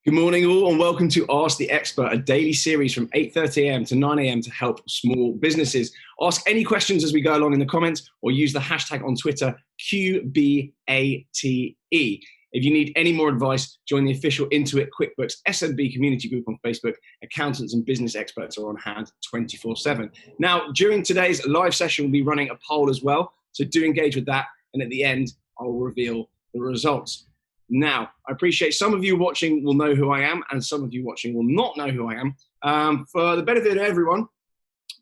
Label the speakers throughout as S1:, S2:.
S1: Good morning all and welcome to Ask the Expert, a daily series from 8:30 a.m. to 9 a.m. to help small businesses. Ask any questions as we go along in the comments or use the hashtag on Twitter, QBATE. If you need any more advice, join the official Intuit QuickBooks SMB community group on Facebook. Accountants and business experts are on hand 24/7. Now, during today's live session, we'll be running a poll as well, so do engage with that, and at the end, I'll reveal the results. Now, I appreciate some of you watching will know who I am and some of you watching will not know who I am. For the benefit of everyone,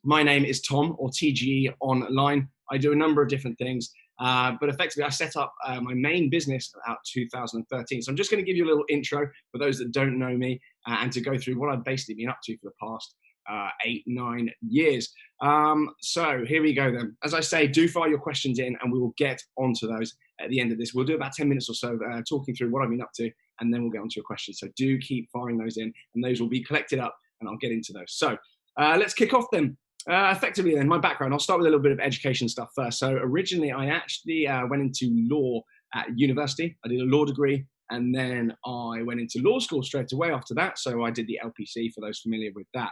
S1: my name is Tom, or TGE online. I do a number of different things, but effectively I set up my main business about 2013. So I'm just going to give you a little intro for those that don't know me and to go through what I've basically been up to for the past 8-9 years. So here we go then. As I say, do fire your questions in and we will get onto those at the end of this. We'll do about 10 minutes or so talking through what I've been up to, and then we'll get onto your questions. So do keep firing those in and those will be collected up and I'll get into those. So let's kick off then. Effectively then, my background, I'll start with a little bit of education stuff first. So originally I actually went into law at university. I did a law degree and then I went into law school straight away after that. So I did the LPC for those familiar with that.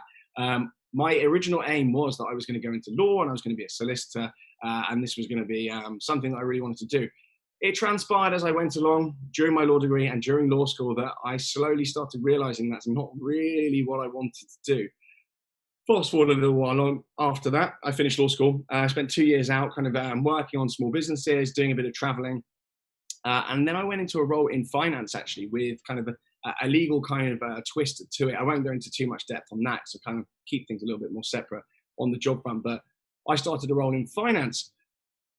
S1: My original aim was that I was going to go into law and I was going to be a solicitor, and this was going to be something that I really wanted to do. It transpired as I went along during my law degree and during law school that I slowly started realizing that's not really what I wanted to do. Fast forward a little while on after that, I finished law school. I spent 2 years out kind of working on small businesses, doing a bit of traveling. And then I went into a role in finance actually with kind of a legal kind of twist to it. I won't go into too much depth on that, so kind of keep things a little bit more separate on the job front. But I started a role in finance.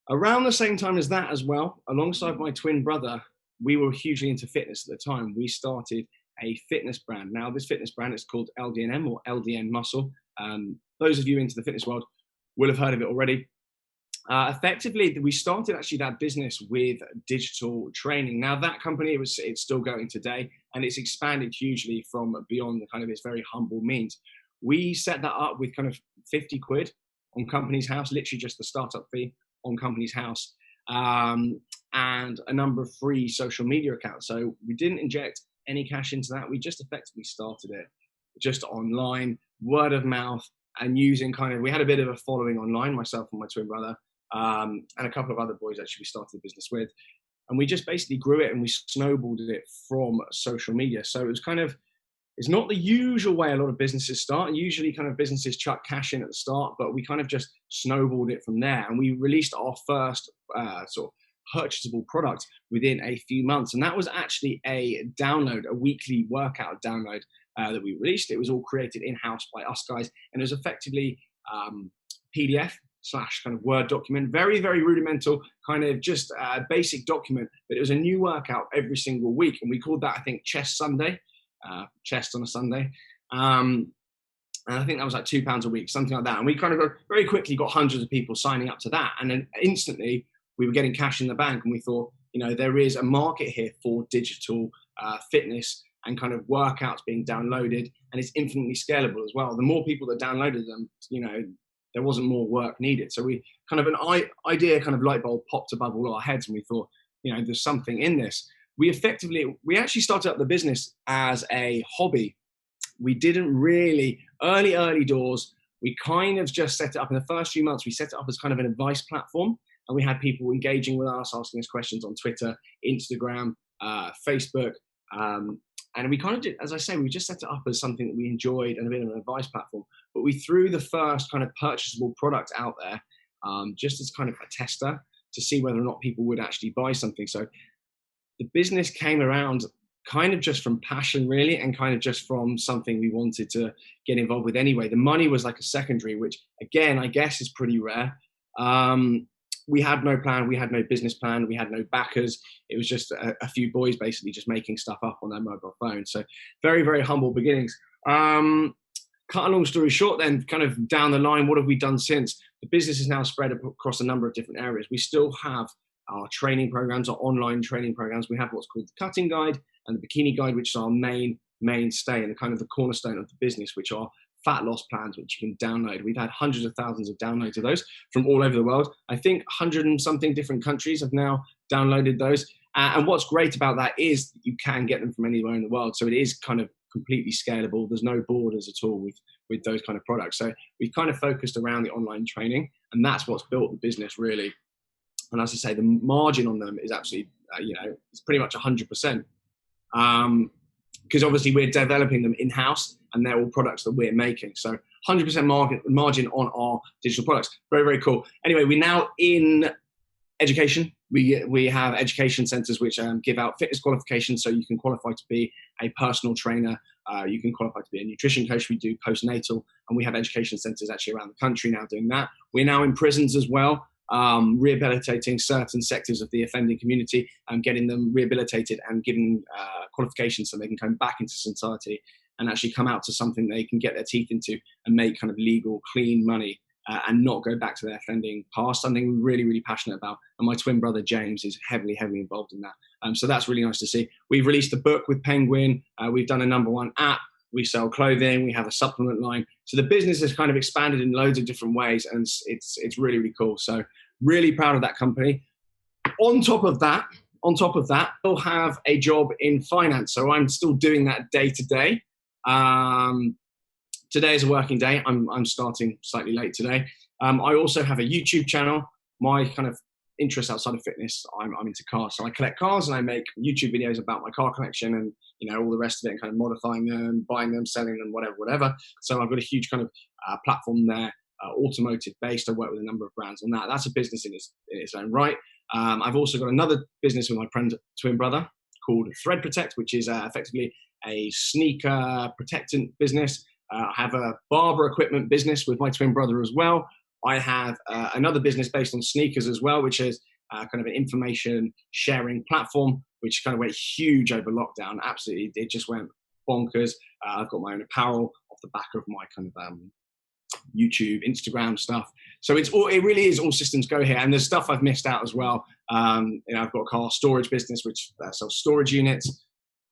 S1: Around the same time as that as well, alongside my twin brother, we were hugely into fitness at the time. We started a fitness brand. Now this fitness brand is called LDNM or LDN Muscle. Those of you into the fitness world will have heard of it already. Effectively, we started actually that business with digital training. Now that company, it's still going today and it's expanded hugely from beyond the kind of its very humble means. We set that up with kind of 50 quid on Company's House, literally just the startup fee on Company's House, and a number of free social media accounts. So we didn't inject any cash into that. We just effectively started it just online, word of mouth, and using kind of, we had a bit of a following online, myself and my twin brother, and a couple of other boys actually we started the business with. And we just basically grew it and we snowballed it from social media. So it was kind of, it's not the usual way a lot of businesses start. Usually kind of businesses chuck cash in at the start, but we kind of just snowballed it from there. And we released our first sort of purchasable product within a few months. And that was actually a download, a weekly workout download that we released. It was all created in-house by us guys. And it was effectively PDF / kind of Word document, very, very rudimental, kind of just a basic document, but it was a new workout every single week. And we called that, I think, Chest Sunday, chest on a Sunday. And I think that was like £2 a week, something like that. And we kind of very quickly got hundreds of people signing up to that. And then instantly we were getting cash in the bank and we thought, you know, there is a market here for digital fitness and kind of workouts being downloaded, and it's infinitely scalable as well. The more people that downloaded them, you know, there wasn't more work needed. So we kind of an idea kind of light bulb popped above all our heads and we thought, you know, there's something in this. We actually started up the business as a hobby. We didn't really, early doors, we kind of just set it up in the first few months. We set it up as kind of an advice platform and we had people engaging with us, asking us questions on Twitter, Instagram, Facebook. And we kind of did, as I say, we just set it up as something that we enjoyed and a bit of an advice platform. But we threw the first kind of purchasable product out there just as kind of a tester to see whether or not people would actually buy something. So the business came around kind of just from passion, really, and kind of just from something we wanted to get involved with anyway. The money was like a secondary, which, again, I guess is pretty rare. We had no plan. We had no business plan. We had no backers. It was just a few boys basically just making stuff up on their mobile phone. So very, very humble beginnings. Cut a long story short then, kind of down the line, what have we done since? The business is now spread across a number of different areas. We still have our training programs, our online training programs. We have what's called the Cutting Guide and the Bikini Guide, which is our mainstay and kind of the cornerstone of the business, which are fat loss plans, which you can download. We've had hundreds of thousands of downloads of those from all over the world. I think 100 and something different countries have now downloaded those. And what's great about that is that you can get them from anywhere in the world. So it is kind of completely scalable. There's no borders at all with those kind of products. So we've kind of focused around the online training, and that's what's built the business really. And as I say, the margin on them is absolutely, it's pretty much 100%. Because obviously we're developing them in-house and they're all products that we're making. So 100% margin on our digital products. Very, very cool. Anyway, we're now in education. We have education centers which give out fitness qualifications, so you can qualify to be a personal trainer. You can qualify to be a nutrition coach. We do postnatal, and we have education centers actually around the country now doing that. We're now in prisons as well, rehabilitating certain sectors of the offending community and getting them rehabilitated and giving qualifications so they can come back into society and actually come out to something they can get their teeth into and make kind of legal, clean money. And not go back to their offending past, something we're really, really passionate about. And my twin brother, James, is heavily, heavily involved in that. So that's really nice to see. We've released a book with Penguin. We've done a #1 app. We sell clothing. We have a supplement line. So the business has kind of expanded in loads of different ways, and it's really, really cool. So really proud of that company. On top of that, I'll have a job in finance. So I'm still doing that day to day. Today is a working day. I'm starting slightly late today. I also have a YouTube channel. My kind of interest outside of fitness, I'm into cars. So I collect cars and I make YouTube videos about my car collection and all the rest of it, and kind of modifying them, buying them, selling them, whatever. So I've got a huge kind of platform there, automotive based. I work with a number of brands on that. That's a business in its own right. I've also got another business with my twin brother called Thread Protect, which is effectively a sneaker protectant business. I have a barber equipment business with my twin brother as well. I have another business based on sneakers as well, which is kind of an information sharing platform, which kind of went huge over lockdown. Absolutely, it just went bonkers. I've got my own apparel off the back of my kind of YouTube, Instagram stuff. So it really is all systems go here. And there's stuff I've missed out as well. I've got a car storage business, which sells storage units.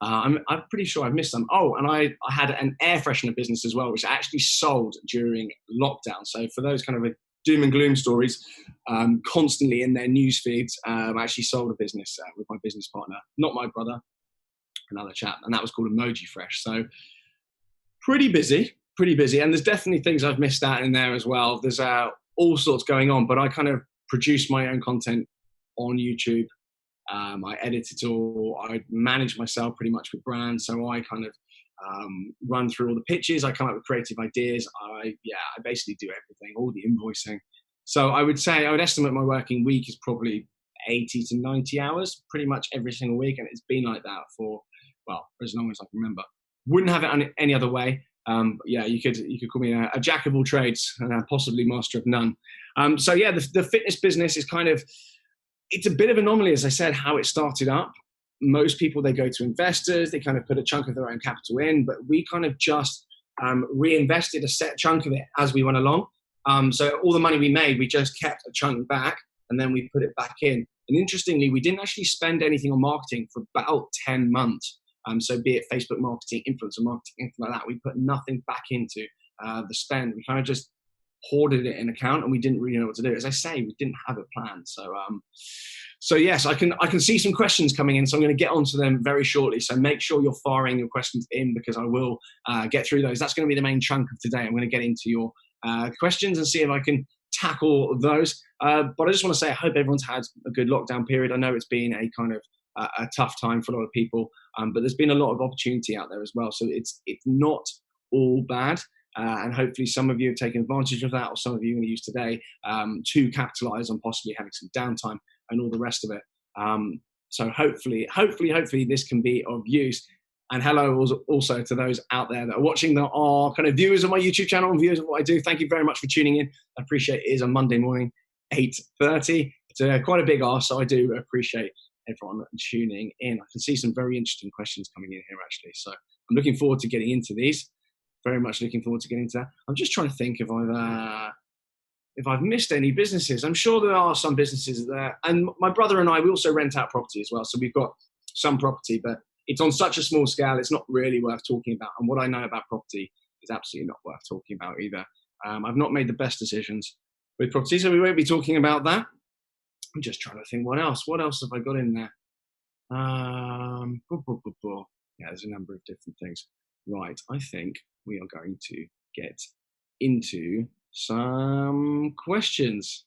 S1: I'm pretty sure I've missed some. Oh, and I had an air freshener business as well, which I actually sold during lockdown. So for those kind of doom and gloom stories, constantly in their news feeds, I actually sold a business with my business partner, not my brother, another chap, and that was called Emoji Fresh. So pretty busy. And there's definitely things I've missed out in there as well. There's all sorts going on, but I kind of produce my own content on YouTube. I edit it all. I manage myself pretty much with brands. So I kind of run through all the pitches. I come up with creative ideas. I basically do everything, all the invoicing. So I would estimate my working week is probably 80 to 90 hours, pretty much every single week. And it's been like that for as long as I can remember. Wouldn't have it any other way. You could call me a jack of all trades and possibly master of none. The fitness business is kind of, it's a bit of an anomaly, as I said, how it started up. Most people, they go to investors, they kind of put a chunk of their own capital in, but we kind of just reinvested a set chunk of it as we went along. So all the money we made, we just kept a chunk back and then we put it back in. And interestingly, we didn't actually spend anything on marketing for about 10 months. So be it Facebook marketing, influencer marketing, anything like that, we put nothing back into the spend. We kind of just hoarded it in account and we didn't really know what to do. As I say, we didn't have a plan. So yes, I can see some questions coming in, so I'm going to get onto them very shortly. So make sure you're firing your questions in, because I will get through those. That's going to be the main chunk of today. I'm going to get into your questions and see if I can tackle those. But I just want to say I hope everyone's had a good lockdown period. I know it's been a kind of a tough time for a lot of people, but there's been a lot of opportunity out there as well. So it's not all bad. And hopefully some of you have taken advantage of that, or some of you are going to use today to capitalize on possibly having some downtime and all the rest of it. So hopefully this can be of use. And hello also to those out there that are watching that are kind of viewers of my YouTube channel and viewers of what I do. Thank you very much for tuning in. I appreciate it. It is a Monday morning, 8:30. It's quite a big ask, so I do appreciate everyone tuning in. I can see some very interesting questions coming in here, actually. So I'm looking forward to getting into these. Very much looking forward to getting into that. I'm just trying to think if I've missed any businesses. I'm sure there are some businesses there. And my brother and I, we also rent out property as well. So we've got some property, but it's on such a small scale, it's not really worth talking about. And what I know about property is absolutely not worth talking about either. I've not made the best decisions with property, so we won't be talking about that. I'm just trying to think what else have I got in there? Yeah, there's a number of different things. Right, I think we are going to get into some questions.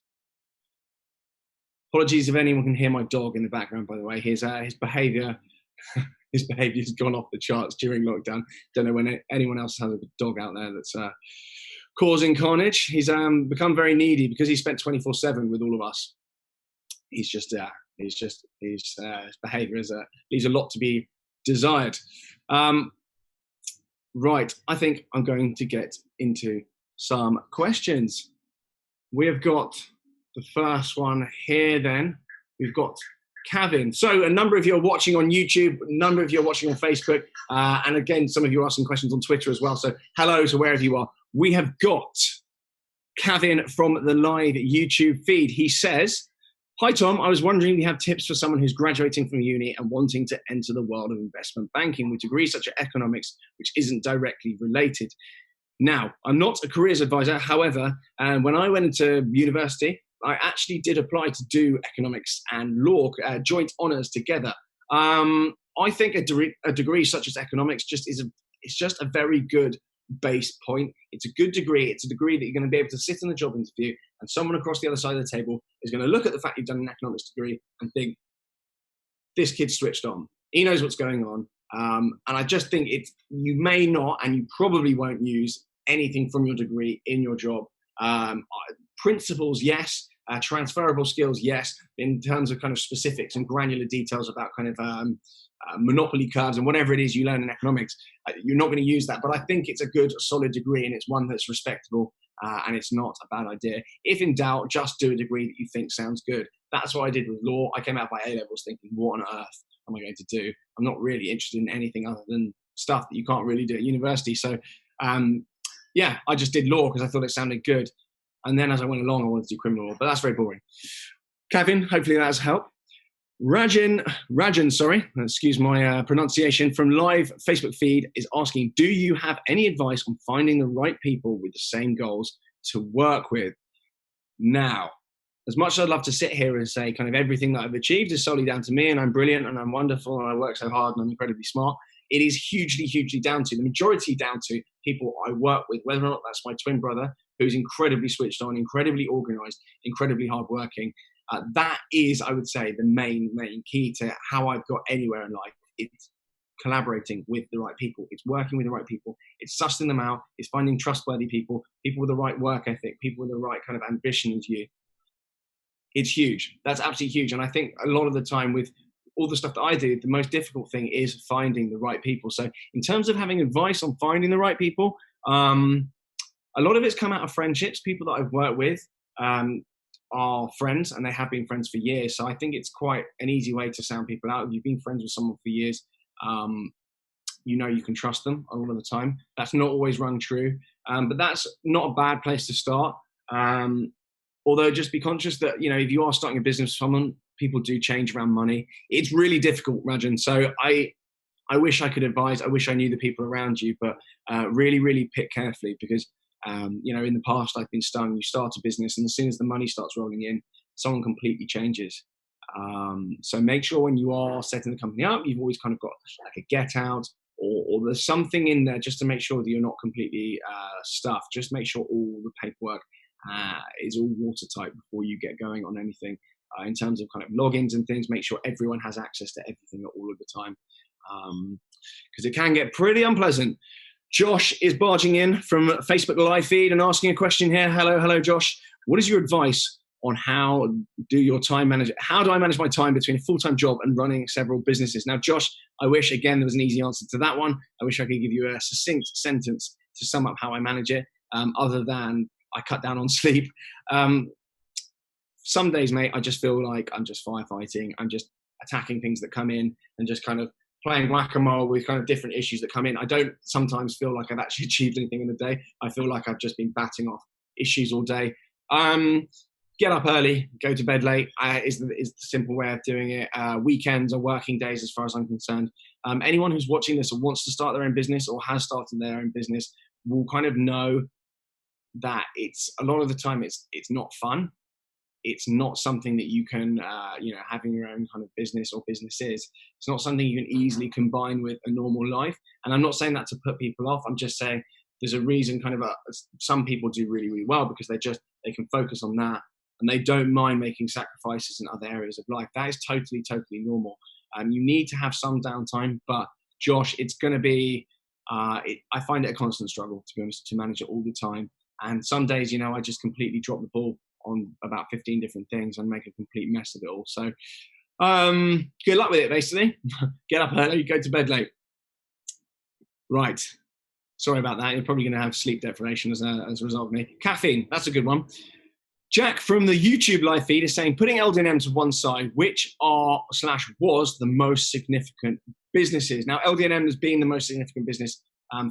S1: Apologies if anyone can hear my dog in the background, by the way. His behaviour his behaviour's gone off the charts during lockdown. Don't know when anyone else has a dog out there that's causing carnage. He's become very needy because he spent 24/7 with all of us. His behaviour leaves a lot to be desired. Right, I think I'm going to get into some questions. We have got the first one here then. We've got Kevin. So a number of you are watching on YouTube, a number of you are watching on Facebook, and again, some of you are asking questions on Twitter as well. So hello to wherever you are. We have got Kevin from the live YouTube feed. He says, "Hi Tom, I was wondering if you have tips for someone who's graduating from uni and wanting to enter the world of investment banking with degrees such as economics, which isn't directly related." Now, I'm not a careers advisor. However, when I went into university, I actually did apply to do economics and law, joint honours together. I think a degree such as economics it's just a very good base point. It's a good degree. It's a degree that you're going to be able to sit in the job interview and someone across the other side of the table is going to look at the fact you've done an economics degree and think, this kid's switched on. He knows what's going on. And I just think you may not, and you probably won't use anything from your degree in your job. Principles, yes. Transferable skills, yes. In terms of kind of specifics and granular details about kind of monopoly curves and whatever it is you learn in economics, you're not going to use that. But I think it's a good, solid degree, and it's one that's respectable, and it's not a bad idea. If in doubt, just do a degree that you think sounds good. That's what I did with law. I came out by A-levels thinking, what on earth am I going to do? I'm not really interested in anything other than stuff that you can't really do at university. So, yeah, I just did law because I thought it sounded good. And then as I went along, I wanted to do criminal law, but that's very boring. Kevin, hopefully that has helped. Rajan, sorry, excuse my pronunciation, from live Facebook feed is asking, do you have any advice on finding the right people with the same goals to work with? Now, as much as I'd love to sit here and say kind of everything that I've achieved is solely down to me and I'm brilliant and I'm wonderful and I work so hard and I'm incredibly smart, it is hugely, hugely down to, the majority down to people I work with, whether or not that's my twin brother, who's incredibly switched on, incredibly organized, incredibly hardworking. That is, I would say, the main key to how I've got anywhere in life. It's collaborating with the right people. It's working with the right people. It's sussing them out. It's finding trustworthy people, people with the right work ethic, people with the right kind of ambition as you. It's huge. That's absolutely huge. And I think a lot of the time with all the stuff that I do, the most difficult thing is finding the right people. So in terms of having advice on finding the right people, a lot of it's come out of friendships. People that I've worked with are friends, and they have been friends for years. So I think it's quite an easy way to sound people out. If you've been friends with someone for years, you know you can trust them a lot of the time. That's not always rung true, but that's not a bad place to start. Although just be conscious that, you know, if you are starting a business with someone, people do change around money. It's really difficult, Rajan. So I wish I could advise. I wish I knew the people around you, but really, really pick carefully because, you know, in the past I've been stung. You start a business and as soon as the money starts rolling in, someone completely changes. So make sure when you are setting the company up, you've always kind of got like a get out or there's something in there just to make sure that you're not completely stuffed. Just make sure all the paperwork is all watertight before you get going on anything. In terms of kind of logins and things, make sure everyone has access to everything all of the time, because it can get pretty unpleasant. Josh is barging in from Facebook live feed and asking a question here. Hello, Josh. What is your advice on how do I manage my time between a full-time job and running several businesses? Now, Josh, I wish, again, there was an easy answer to that one. I wish I could give you a succinct sentence to sum up how I manage it, other than I cut down on sleep. Some days, mate, I just feel like I'm just firefighting. I'm just attacking things that come in and just kind of playing whack-a-mole with kind of different issues that come in. I don't sometimes feel like I've actually achieved anything in the day. I feel like I've just been batting off issues all day. Get up early, go to bed late is the simple way of doing it. Weekends are working days as far as I'm concerned. Anyone who's watching this or wants to start their own business or has started their own business will kind of know that it's a lot of the time it's not fun. it's not something that you can, having your own kind of business or businesses. It's not something you can easily combine with a normal life. And I'm not saying that to put people off. I'm just saying there's a reason some people do really, really well because they can focus on that and they don't mind making sacrifices in other areas of life. That is totally, totally normal. You need to have some downtime, but Josh, it's going to be, I find it a constant struggle, to be honest, to manage it all the time. And some days, I just completely drop the ball on about 15 different things and make a complete mess of it all. So good luck with it, basically. Get up early, go to bed late. Right. Sorry about that. You're probably going to have sleep deprivation as a result of me. Caffeine, that's a good one. Jack from the YouTube live feed is saying, putting LDNM to one side, which are/was the most significant businesses? Now, LDNM has been the most significant business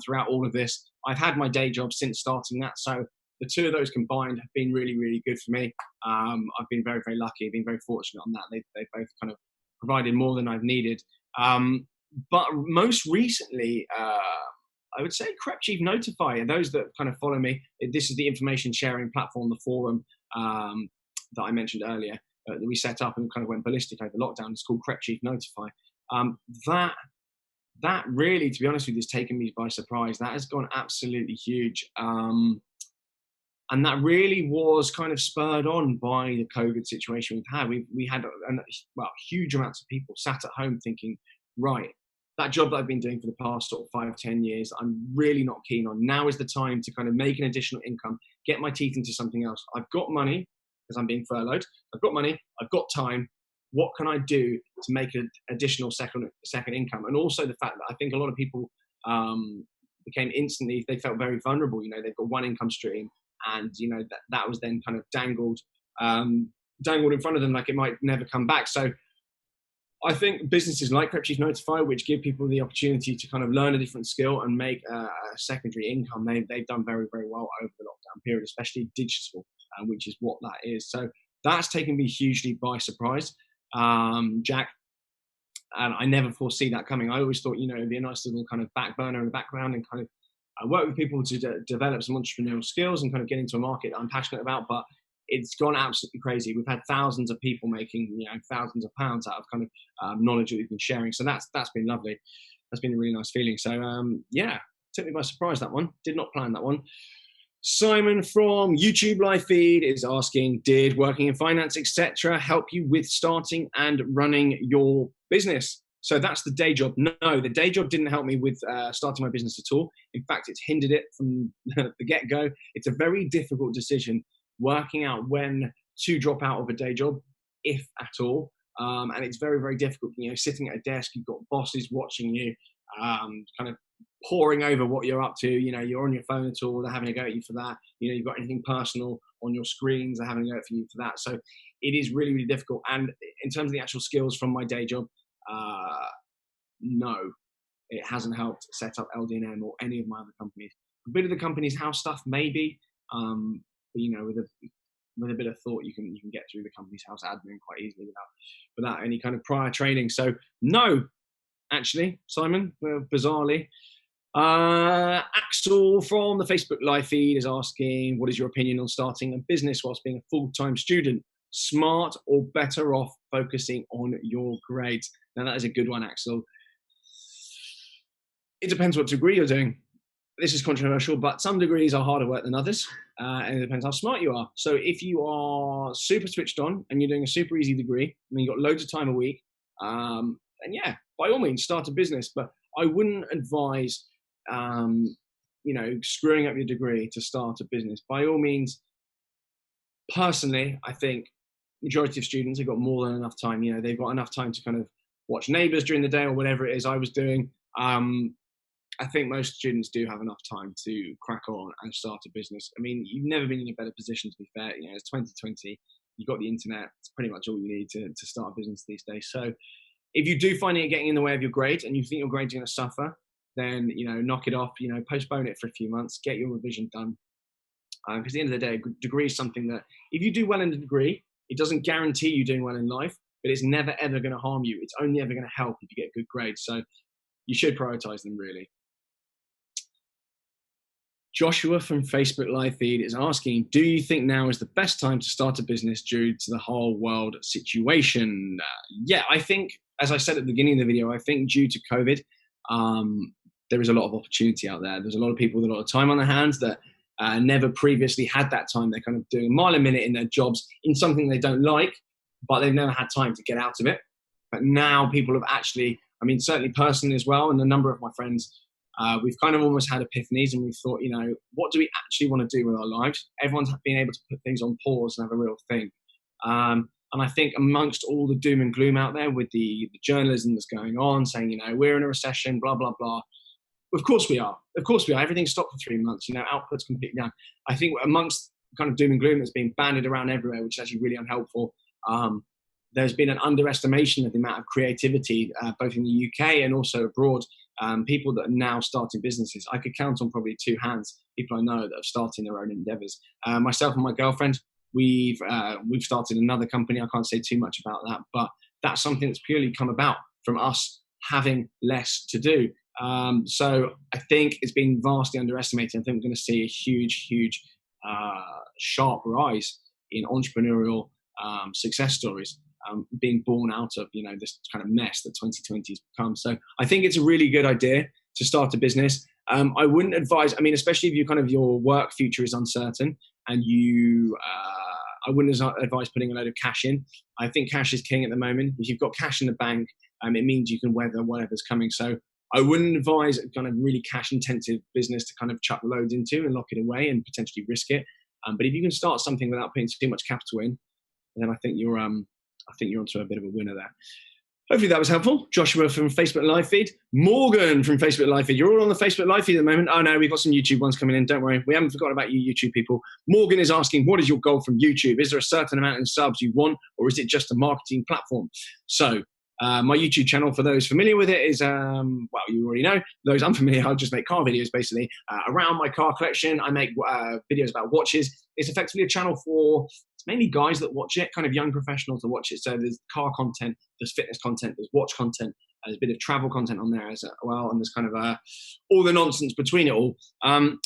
S1: throughout all of this. I've had my day job since starting that. So the two of those combined have been really, really good for me. I've been very, very lucky, been very fortunate on that. They both kind of provided more than I've needed. But most recently, I would say Crep Chief Notify. And those that kind of follow me, this is the information sharing platform, the forum that I mentioned earlier that we set up and kind of went ballistic over lockdown. It's called Crep Chief Notify. That really, to be honest with you, has taken me by surprise. That has gone absolutely huge. And that really was kind of spurred on by the COVID situation we've had. We had huge amounts of people sat at home thinking, right, that job that I've been doing for the past sort of 5-10 years, I'm really not keen on. Now is the time to kind of make an additional income, get my teeth into something else. I've got money because I'm being furloughed. I've got money. I've got time. What can I do to make an additional second income? And also the fact that I think a lot of people became instantly, they felt very vulnerable. They've got one income stream and, that was then kind of dangled in front of them like it might never come back. So I think businesses like Crep Chief Notify, which give people the opportunity to kind of learn a different skill and make a secondary income, they've done very, very well over the lockdown period, especially digital, which is what that is. So that's taken me hugely by surprise, Jack. And I never foresee that coming. I always thought, it'd be a nice little kind of back burner in the background and kind of work with people to develop some entrepreneurial skills and kind of get into a market that I'm passionate about. But it's gone absolutely crazy. We've had thousands of people making, thousands of pounds out of kind of knowledge that we've been sharing. So that's been lovely. That's been a really nice feeling. So took me by surprise, that one. Did not plan that one. Simon from YouTube live feed is asking, did working in finance, etc., help you with starting and running your business? So that's the day job. No, the day job didn't help me with starting my business at all. In fact, it's hindered it from the get-go. It's a very difficult decision, working out when to drop out of a day job, if at all. And it's very, very difficult, sitting at a desk, you've got bosses watching you, kind of poring over what you're up to, you're on your phone at all, they're having a go at you for that. You've got anything personal on your screens, they're having a go at you for that. So it is really, really difficult. And in terms of the actual skills from my day job, no, it hasn't helped set up LDNM or any of my other companies. A bit of the company's house stuff, maybe, but with a bit of thought, you can get through the company's house admin quite easily without any kind of prior training. So no, actually, Simon, bizarrely. Axel from the Facebook live feed is asking, what is your opinion on starting a business whilst being a full-time student? Smart or better off focusing on your grades? Now that is a good one, Axel. It depends what degree you're doing. This is controversial, but some degrees are harder work than others, and it depends how smart you are. So if you are super switched on and you're doing a super easy degree, and you've got loads of time a week, then yeah, by all means, start a business. But I wouldn't advise, screwing up your degree to start a business. By all means, personally, I think majority of students have got more than enough time. They've got enough time to kind of watch Neighbours during the day or whatever it is I was doing. I think most students do have enough time to crack on and start a business. I mean, you've never been in a better position, to be fair. It's 2020. You've got the internet. It's pretty much all you need to start a business these days. So if you do find it getting in the way of your grade and you think your grade's going to suffer, then, knock it off, postpone it for a few months, get your revision done. Because at the end of the day, a degree is something that if you do well in a degree, it doesn't guarantee you doing well in life, but it's never, ever going to harm you. It's only ever going to help if you get good grades. So you should prioritize them, really. Joshua from Facebook Live Feed is asking, do you think now is the best time to start a business due to the whole world situation? Yeah, I think, as I said at the beginning of the video, I think due to COVID, there is a lot of opportunity out there. There's a lot of people with a lot of time on their hands that never previously had that time. They're kind of doing a mile a minute in their jobs in something they don't like, but they've never had time to get out of it. But now people have actually, I mean, certainly personally as well, and a number of my friends, we've kind of almost had epiphanies, and we've thought, you know, what do we actually want to do with our lives? Everyone's been able to put things on pause and have a real think. And I think amongst all the doom and gloom out there with the journalism that's going on, saying, you know, we're in a recession, blah, blah, blah. Of course we are. Of course we are. Everything's stopped for 3 months. You know, output's completely down. I think amongst kind of doom and gloom that's being banded around everywhere, which is actually really unhelpful, there's been an underestimation of the amount of creativity, both in the UK and also abroad. People that are now starting businesses. I could count on probably 2 hands people I know that are starting their own endeavors. Myself and my girlfriend, we've started another company. I can't say too much about that, but that's something that's purely come about from us having less to do. So I think it's been vastly underestimated. I think we're going to see a huge, sharp rise in entrepreneurial success stories being born out of, you know, this kind of mess that 2020 has become. So I think it's a really good idea to start a business. I wouldn't advise, I mean, especially if you kind of your work future is uncertain and you, I wouldn't advise putting a load of cash in. I think cash is king at the moment. If you've got cash in the bank, it means you can weather whatever's coming. So I wouldn't advise a kind of really cash intensive business to kind of chuck loads into and lock it away and potentially risk it. But if you can start something without putting too much capital in, then I think you're onto a bit of a winner there. Hopefully that was helpful. Joshua from Facebook Live Feed. Morgan from Facebook Live Feed. You're all on the Facebook Live Feed at the moment. Oh no, we've got some YouTube ones coming in. Don't worry. We haven't forgotten about you YouTube people. Morgan is asking, what is your goal from YouTube? Is there a certain amount in subs you want, or is it just a marketing platform? So my YouTube channel, for those familiar with it, is, well, you already know. Those unfamiliar, I just make car videos, basically. Around my car collection, I make videos about watches. It's effectively a channel for, it's mainly guys that watch it, kind of young professionals that watch it. So there's car content, there's fitness content, there's watch content, there's a bit of travel content on there as well, and there's kind of all the nonsense between it all.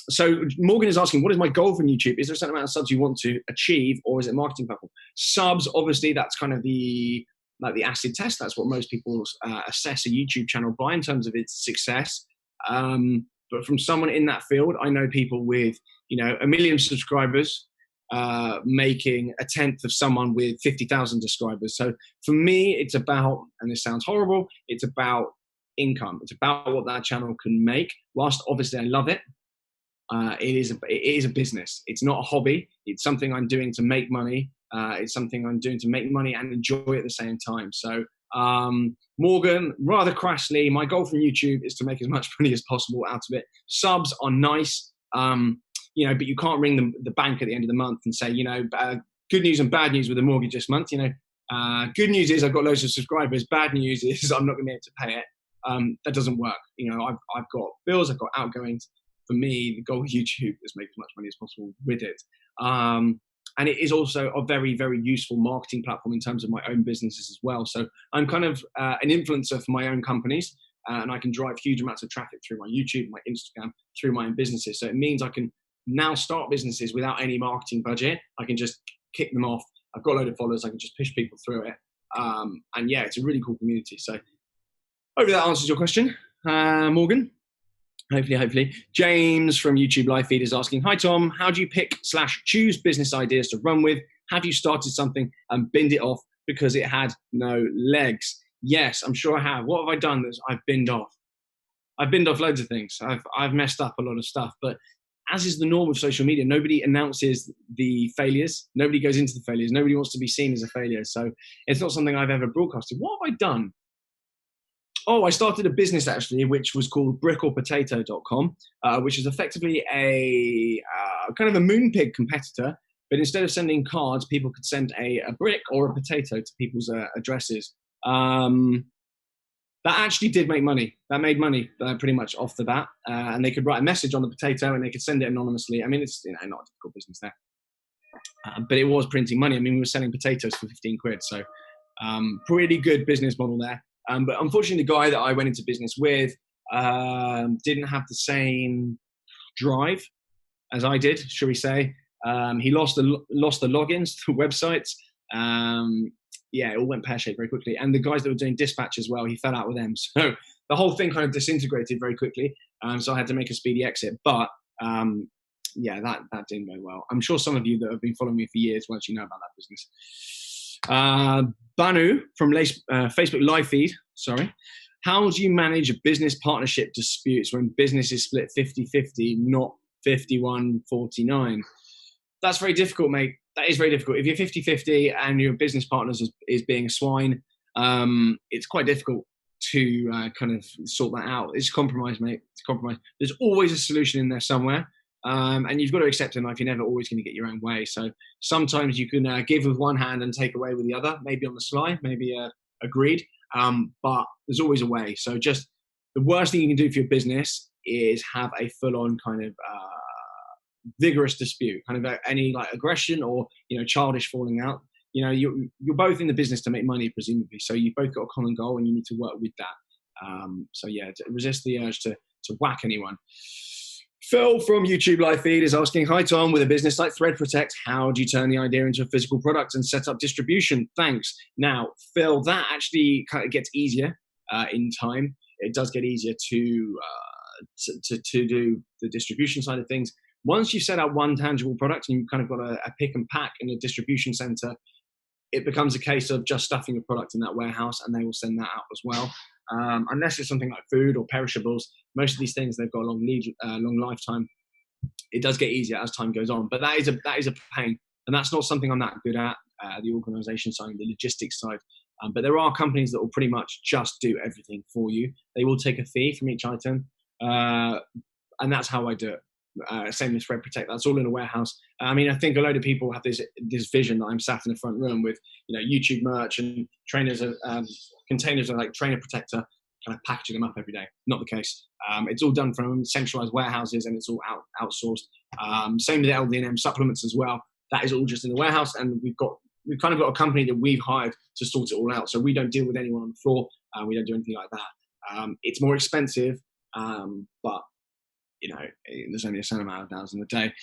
S1: So Morgan is asking, what is my goal from YouTube? Is there a certain amount of subs you want to achieve, or is it a marketing platform? Subs, obviously, that's kind of the acid test. That's what most people assess a YouTube channel by in terms of its success. But from someone in that field, I know people with, you know, 1 million subscribers making a tenth of someone with 50,000 subscribers. So for me, it's about, and this sounds horrible, it's about income. It's about what that channel can make. Whilst obviously I love it, it is a business. It's not a hobby. It's something I'm doing to make money. It's something I'm doing to make money and enjoy at the same time. So Morgan, rather crassly, my goal from YouTube is to make as much money as possible out of it. Subs are nice, you know, but you can't ring the bank at the end of the month and say, you know, good news and bad news with the mortgage this month. You know, good news is I've got loads of subscribers. Bad news is I'm not going to be able to pay it. That doesn't work. You know, I've got bills, I've got outgoings. For me, the goal of YouTube is make as much money as possible with it. And it is also a very, very useful marketing platform in terms of my own businesses as well. So I'm kind of an influencer for my own companies, and I can drive huge amounts of traffic through my YouTube, my Instagram, through my own businesses. So it means I can now start businesses without any marketing budget. I can just kick them off. I've got a load of followers. I can just push people through it. And yeah, it's a really cool community. So hopefully that answers your question, Morgan. Hopefully. James from YouTube Live Feed is asking, hi Tom, how do you pick/choose business ideas to run with? Have you started something and binned it off because it had no legs? Yes, I'm sure I have. What have I done that I've binned off? I've binned off loads of things. I've messed up a lot of stuff, but as is the norm of social media, nobody announces the failures. Nobody goes into the failures. Nobody wants to be seen as a failure. So it's not something I've ever broadcasted. What have I done? Oh, I started a business actually, which was called brickorpotato.com, which is effectively a kind of a Moonpig competitor. But instead of sending cards, people could send a brick or a potato to people's addresses. That actually did make money. That made money pretty much off the bat. And they could write a message on the potato and they could send it anonymously. I mean, it's not a difficult business there. But it was printing money. I mean, we were selling potatoes for 15 quid. So pretty good business model there. But unfortunately, the guy that I went into business with didn't have the same drive as I did, shall we say. He lost the logins to websites. Yeah, it all went pear-shaped very quickly. And the guys that were doing dispatch as well, he fell out with them. So the whole thing kind of disintegrated very quickly. So I had to make a speedy exit. But yeah, that didn't go well. I'm sure some of you that have been following me for years will actually know about that business. Banu from Facebook live feed, sorry. How do you manage business partnership disputes when business is split 50-50, not 51-49? That's very difficult, mate. That is very difficult. If you're 50-50 and your business partners is being a swine, it's quite difficult to kind of sort that out. It's compromise, mate. It's compromise. There's always a solution in there somewhere. And you've got to accept in life, you're never always going to get your own way. So sometimes you can give with one hand and take away with the other, maybe on the sly, maybe agreed. But there's always a way. So just the worst thing you can do for your business is have a full-on kind of vigorous dispute, kind of any like aggression or, childish falling out. You're both in the business to make money, presumably. So you've both got a common goal and you need to work with that. So yeah, resist the urge to whack anyone. Phil from YouTube live feed is asking, hi Tom, with a business like Thread Protect, how do you turn the idea into a physical product and set up distribution? Thanks. Now, Phil, that actually kind of gets easier in time. It does get easier to do the distribution side of things. Once you've set up one tangible product and you've kind of got a pick and pack in a distribution center, it becomes a case of just stuffing a product in that warehouse and they will send that out as well. Unless it's something like food or perishables, most of these things, they've got a long lifetime. It does get easier as time goes on, but that is a pain. And that's not something I'm that good at, the organization side, the logistics side. But there are companies that will pretty much just do everything for you. They will take a fee from each item. And that's how I do it. Same with Thread Protect. That's all in a warehouse. I mean, I think a load of people have this vision that I'm sat in the front room with, YouTube merch and trainers, containers of like Trainer Protector, kind of packaging them up every day. Not the case. It's all done from centralized warehouses and it's all outsourced. Same with the LDNM supplements as well. That is all just in the warehouse, and we've kind of got a company that we've hired to sort it all out. So we don't deal with anyone on the floor. We don't do anything like that. It's more expensive, but there's only a certain amount of hours in the day.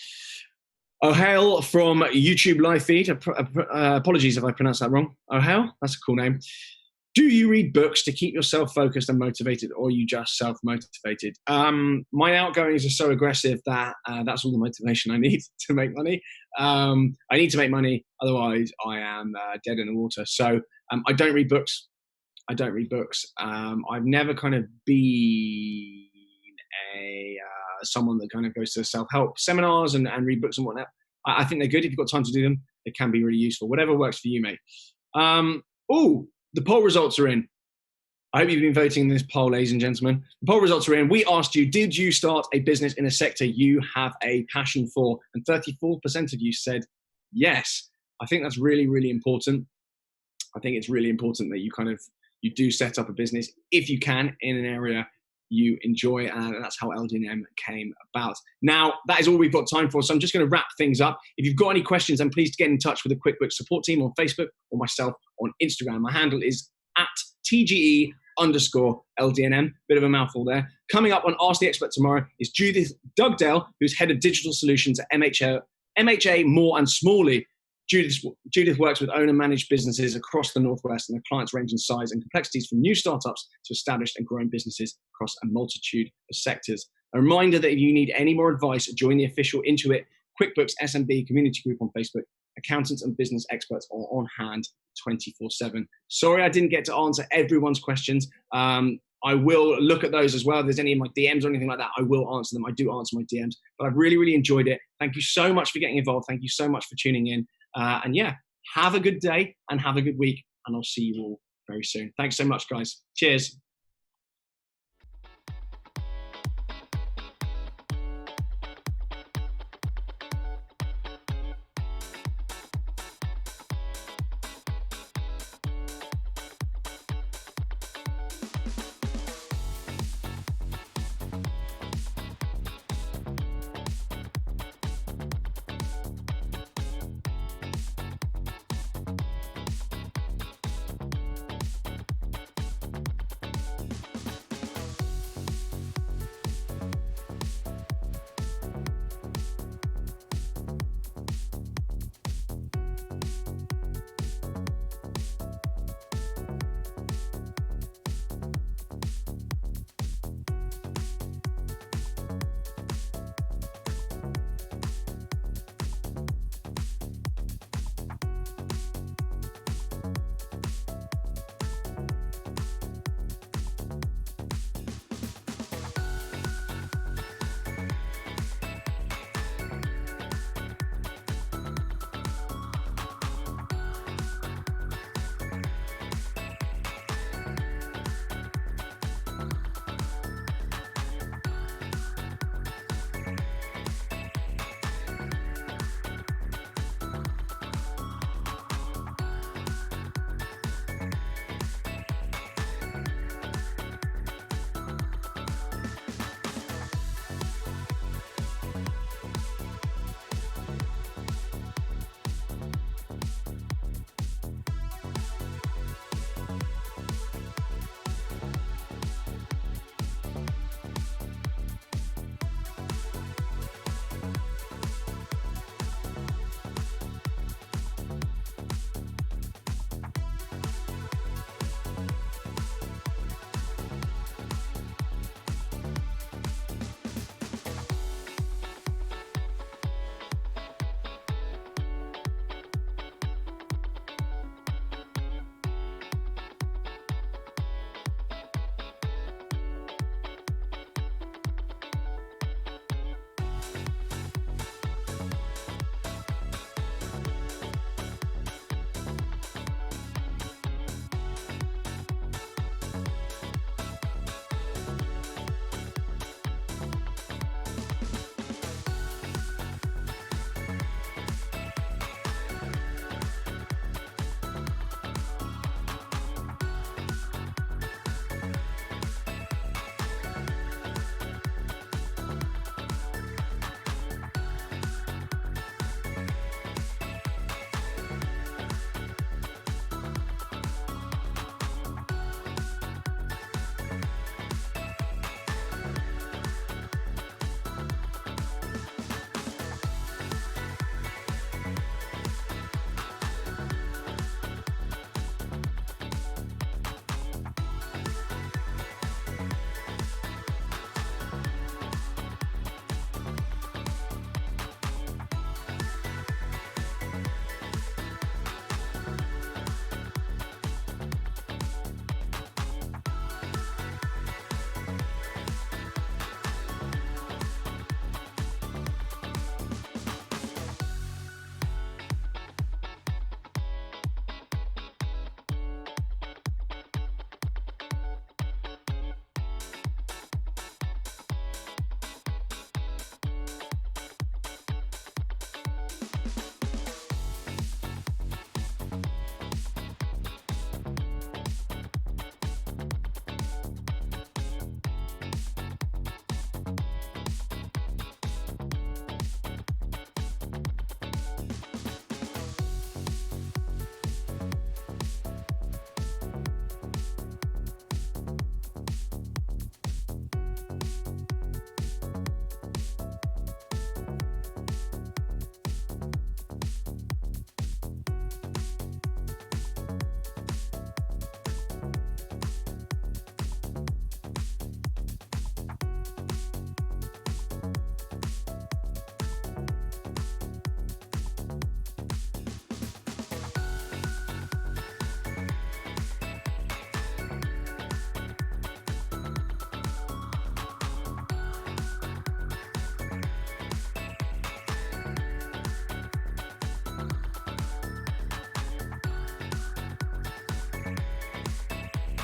S1: O'Hale from YouTube live feed. Apologies if I pronounced that wrong. O'Hale, that's a cool name. Do you read books to keep yourself focused and motivated, or are you just self-motivated? My outgoings are so aggressive that that's all the motivation I need to make money. I need to make money, otherwise I am dead in the water. So I don't read books. I've never kind of been someone that kind of goes to self-help seminars and read books and whatnot. I think they're good. If you've got time to do them, they can be really useful. Whatever works for you, mate. The poll results are in. I hope you've been voting in this poll, ladies and gentlemen. The poll results are in. We asked you, did you start a business in a sector you have a passion for? And 34% of you said yes. I think that's really, really important. I think it's really important that you do set up a business, if you can, in an area you enjoy, and that's how LDNM came about. Now, that is all we've got time for, so I'm just going to wrap things up. If you've got any questions, then please get in touch with the QuickBooks support team on Facebook or myself on Instagram. My handle is @TGE_LDNM. Bit of a mouthful there. Coming up on Ask the Expert tomorrow is Judith Dugdale, who's head of digital solutions at MHA Moore and Smalley. Judith works with owner-managed businesses across the Northwest, and the clients range in size and complexities from new startups to established and growing businesses across a multitude of sectors. A reminder that if you need any more advice, join the official Intuit QuickBooks SMB community group on Facebook. Accountants and business experts are on hand 24/7. Sorry I didn't get to answer everyone's questions. I will look at those as well. If there's any of my DMs or anything like that, I will answer them. I do answer my DMs, but I've really, really enjoyed it. Thank you so much for getting involved. Thank you so much for tuning in. And yeah, have a good day and have a good week. And I'll see you all very soon. Thanks so much, guys. Cheers.